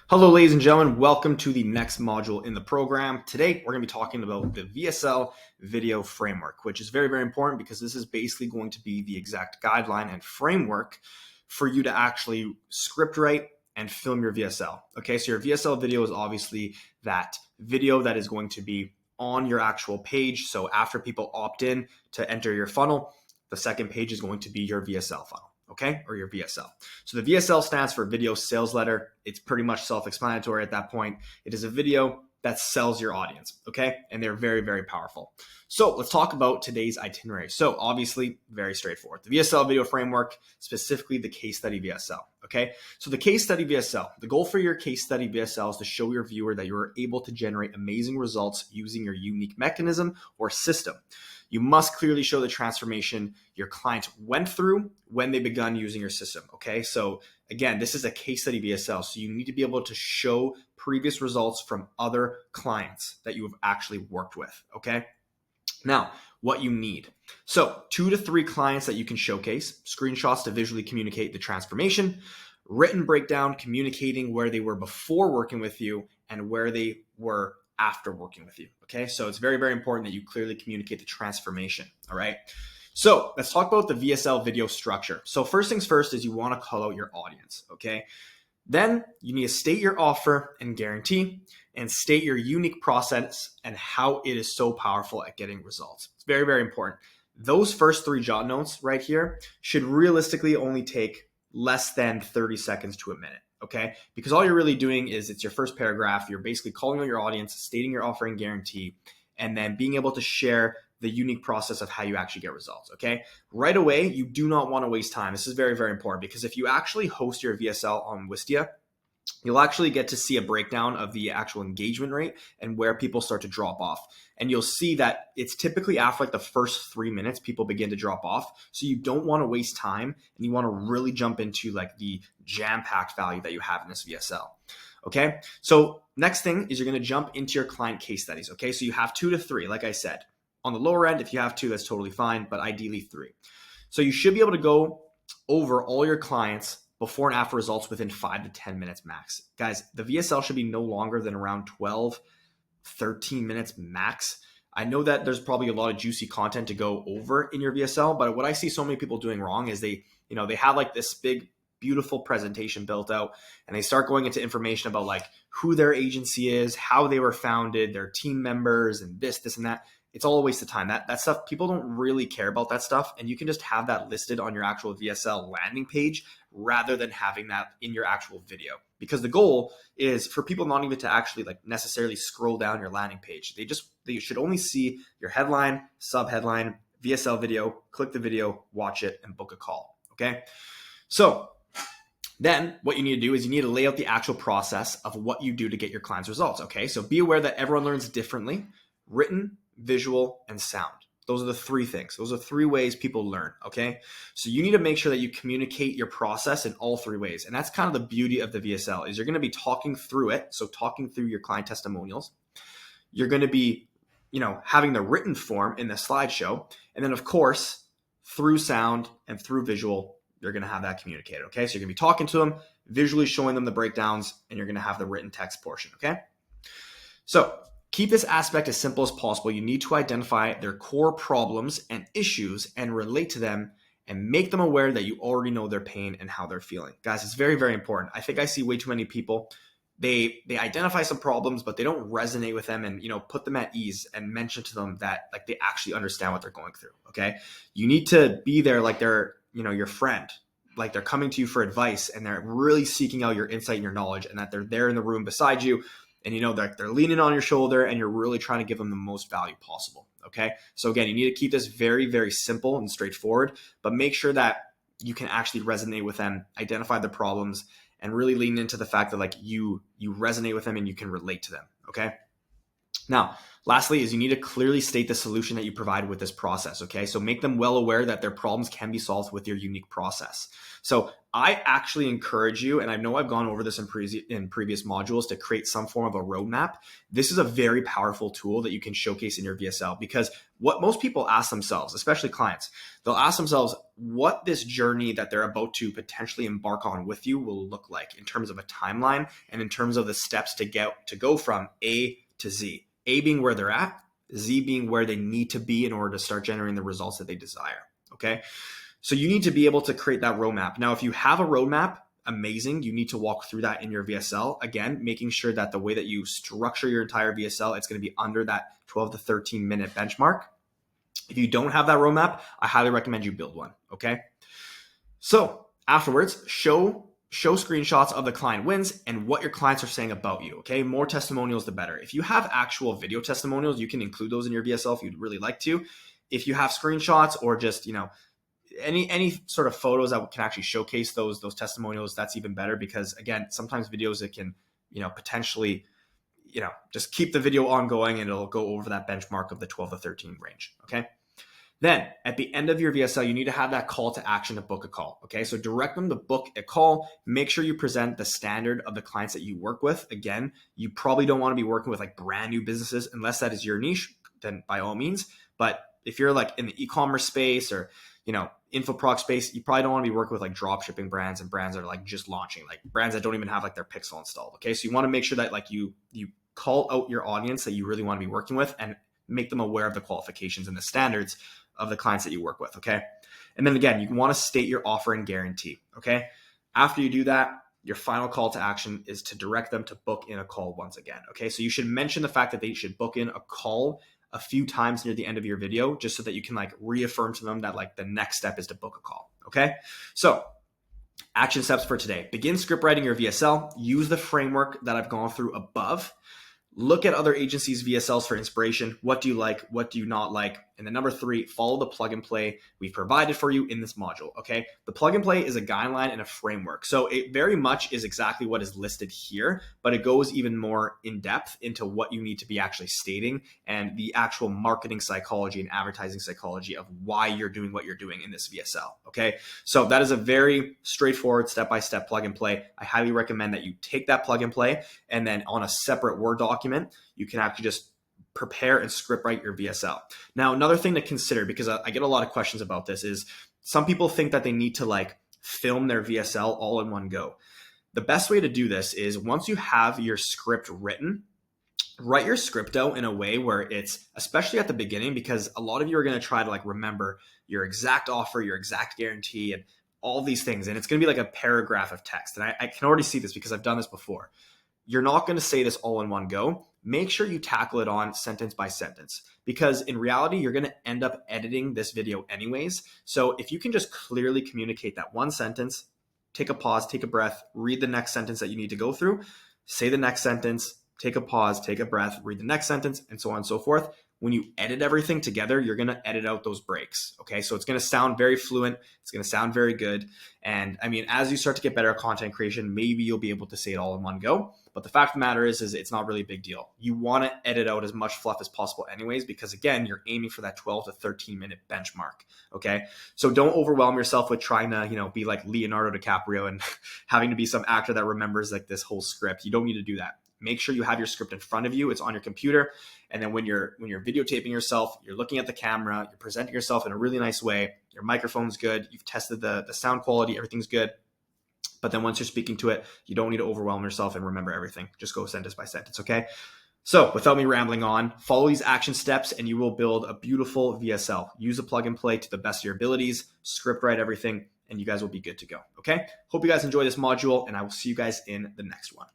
Hello, ladies and gentlemen. Welcome to the next module in the program. Today, we're going to be talking about the VSL video framework, which is very, very important because this is basically going to be the exact guideline and framework for you to actually script write and film your VSL. Okay, so your VSL video is obviously that video that is going to be on your actual page. So after people opt in to enter your funnel, the second page is going to be your VSL funnel. Okay, or your VSL. So the VSL stands for video sales letter. It's pretty much self-explanatory at that point. It is a video that sells your audience, okay? And they're very, very powerful. So let's talk about today's itinerary. So obviously, very straightforward. The VSL video framework, specifically the case study VSL, okay? So the case study VSL, the goal for your case study VSL is to show your viewer that you're able to generate amazing results using your unique mechanism or system. You must clearly show the transformation your client went through when they begun using your system, okay? So again, this is a case study VSL, so you need to be able to show previous results from other clients that you have actually worked with, okay? Now, what you need. So 2 to 3 clients that you can showcase, screenshots to visually communicate the transformation, written breakdown communicating where they were before working with you and where they were after working with you. Okay, so it's very, very important that you clearly communicate the transformation. All right, so let's talk about the VSL video structure. So first things first is you want to call out your audience. Okay, then you need to state your offer and guarantee and state your unique process and how it is so powerful at getting results. It's very, very important. Those first 3 jot notes right here should realistically only take less than 30 seconds to a minute. Okay, because all you're really doing is it's your first paragraph. You're basically calling out your audience, stating your offer and guarantee, and then being able to share the unique process of how you actually get results. Okay, right away, you do not want to waste time. This is very, very important because if you actually host your VSL on Wistia, you'll actually get to see a breakdown of the actual engagement rate and where people start to drop off. And you'll see that it's typically after like the first 3 minutes, people begin to drop off. So you don't want to waste time and you want to really jump into like the jam-packed value that you have in this VSL. Okay. So next thing is you're going to jump into your client case studies. Okay. So you have 2 to 3, like I said. On the lower end, if you have 2, that's totally fine, but ideally 3. So you should be able to go over all your clients before and after results within 5 to 10 minutes max. Guys, the VSL should be no longer than around 12, 13 minutes max. I know that there's probably a lot of juicy content to go over in your VSL, but what I see so many people doing wrong is they have like this big, beautiful presentation built out and they start going into information about like who their agency is, how they were founded, their team members, and this and that. It's all a waste of time. That stuff, people don't really care about that stuff. And you can just have that listed on your actual VSL landing page rather than having that in your actual video. Because the goal is for people not even to actually like necessarily scroll down your landing page. They should only see your headline, sub-headline, VSL video, click the video, watch it, and book a call. Okay. So then what you need to do is you need to lay out the actual process of what you do to get your clients' results. Okay. So be aware that everyone learns differently. Written, visual, and sound. Those are the 3 things. Those are 3 ways people learn, okay? So you need to make sure that you communicate your process in all 3 ways. And that's kind of the beauty of the VSL is you're going to be talking through it. So talking through your client testimonials. You're going to be, having the written form in the slideshow. And then of course, through sound and through visual, you're going to have that communicated, okay? So you're going to be talking to them, visually showing them the breakdowns, and you're going to have the written text portion, okay? So keep this aspect as simple as possible. You need to identify their core problems and issues and relate to them and make them aware that you already know their pain and how they're feeling. Guys, it's very, very important. I think I see way too many people. They identify some problems, but they don't resonate with them and, put them at ease and mention to them that like they actually understand what they're going through. Okay. You need to be there like they're, your friend, like they're coming to you for advice and they're really seeking out your insight and your knowledge and that they're there in the room beside you. And they're leaning on your shoulder and you're really trying to give them the most value possible. Okay. So again, you need to keep this very, very simple and straightforward, but make sure that you can actually resonate with them, identify the problems, and really lean into the fact that like you resonate with them and you can relate to them. Okay. Now, lastly is you need to clearly state the solution that you provide with this process, okay? So make them well aware that their problems can be solved with your unique process. So I actually encourage you, and I know I've gone over this in previous modules, to create some form of a roadmap. This is a very powerful tool that you can showcase in your VSL, because what most people ask themselves, especially clients, they'll ask themselves what this journey that they're about to potentially embark on with you will look like in terms of a timeline and in terms of the steps to go from A to Z. A being where they're at, Z being where they need to be in order to start generating the results that they desire, okay? So you need to be able to create that roadmap. Now, if you have a roadmap, amazing. You need to walk through that in your VSL. Again, making sure that the way that you structure your entire VSL, it's going to be under that 12 to 13 minute benchmark. If you don't have that roadmap, I highly recommend you build one, okay? So afterwards, show screenshots of the client wins and what your clients are saying about you, okay? More testimonials, the better. If you have actual video testimonials, you can include those in your VSL if you'd really like to. If you have screenshots or just, any sort of photos that can actually showcase those testimonials, that's even better, because again, sometimes videos, it can, potentially, just keep the video ongoing and it'll go over that benchmark of the 12 to 13 range, okay? Then at the end of your VSL, you need to have that call to action to book a call, okay? So direct them to book a call. Make sure you present the standard of the clients that you work with. Again, you probably don't want to be working with like brand new businesses unless that is your niche, then by all means. But if you're like in the e-commerce space or, infoproc space, you probably don't want to be working with like drop shipping brands and brands that are like just launching, like brands that don't even have like their pixel installed, okay? So you want to make sure that like you call out your audience that you really want to be working with and make them aware of the qualifications and the standards of the clients that you work with, okay? And then again, you want to state your offer and guarantee, okay? After you do that, your final call to action is to direct them to book in a call once again, okay? So you should mention the fact that they should book in a call a few times near the end of your video, just so that you can like reaffirm to them that like the next step is to book a call, okay? So action steps for today: begin script writing your VSL, use the framework that I've gone through above. Look at other agencies' VSLs for inspiration. What do you like? What do you not like? And then number 3, follow the plug and play we've provided for you in this module, okay? The plug and play is a guideline and a framework. So it very much is exactly what is listed here, but it goes even more in depth into what you need to be actually stating and the actual marketing psychology and advertising psychology of why you're doing what you're doing in this VSL, okay? So that is a very straightforward step-by-step plug and play. I highly recommend that you take that plug and play, and then on a separate Word document, you can actually just prepare and script write your VSL. Now, another thing to consider, because I get a lot of questions about this, is some people think that they need to like film their VSL all in one go. The best way to do this is, once you have your script written, write your script out in a way where it's, especially at the beginning, because a lot of you are going to try to like remember your exact offer, your exact guarantee, and all these things. And it's going to be like a paragraph of text. And I can already see this because I've done this before. You're not going to say this all in one go. Make sure you tackle it on sentence by sentence, because in reality, you're going to end up editing this video anyways. So if you can just clearly communicate that one sentence, take a pause, take a breath, read the next sentence that you need to go through, say the next sentence, take a pause, take a breath, read the next sentence, and so on and so forth. When you edit everything together, you're going to edit out those breaks. Okay. So it's going to sound very fluent. It's going to sound very good. And I mean, as you start to get better at content creation, maybe you'll be able to say it all in one go. But the fact of the matter is it's not really a big deal. You want to edit out as much fluff as possible anyways, because again, you're aiming for that 12 to 13 minute benchmark. Okay. So don't overwhelm yourself with trying to, be like Leonardo DiCaprio and having to be some actor that remembers like this whole script. You don't need to do that. Make sure you have your script in front of you. It's on your computer. And then when you're videotaping yourself, you're looking at the camera, you're presenting yourself in a really nice way. Your microphone's good. You've tested the sound quality. Everything's good. But then once you're speaking to it, you don't need to overwhelm yourself and remember everything. Just go sentence by sentence, okay? So without me rambling on, follow these action steps and you will build a beautiful VSL. Use a plug and play to the best of your abilities, script write everything, and you guys will be good to go, okay? Hope you guys enjoy this module, and I will see you guys in the next one.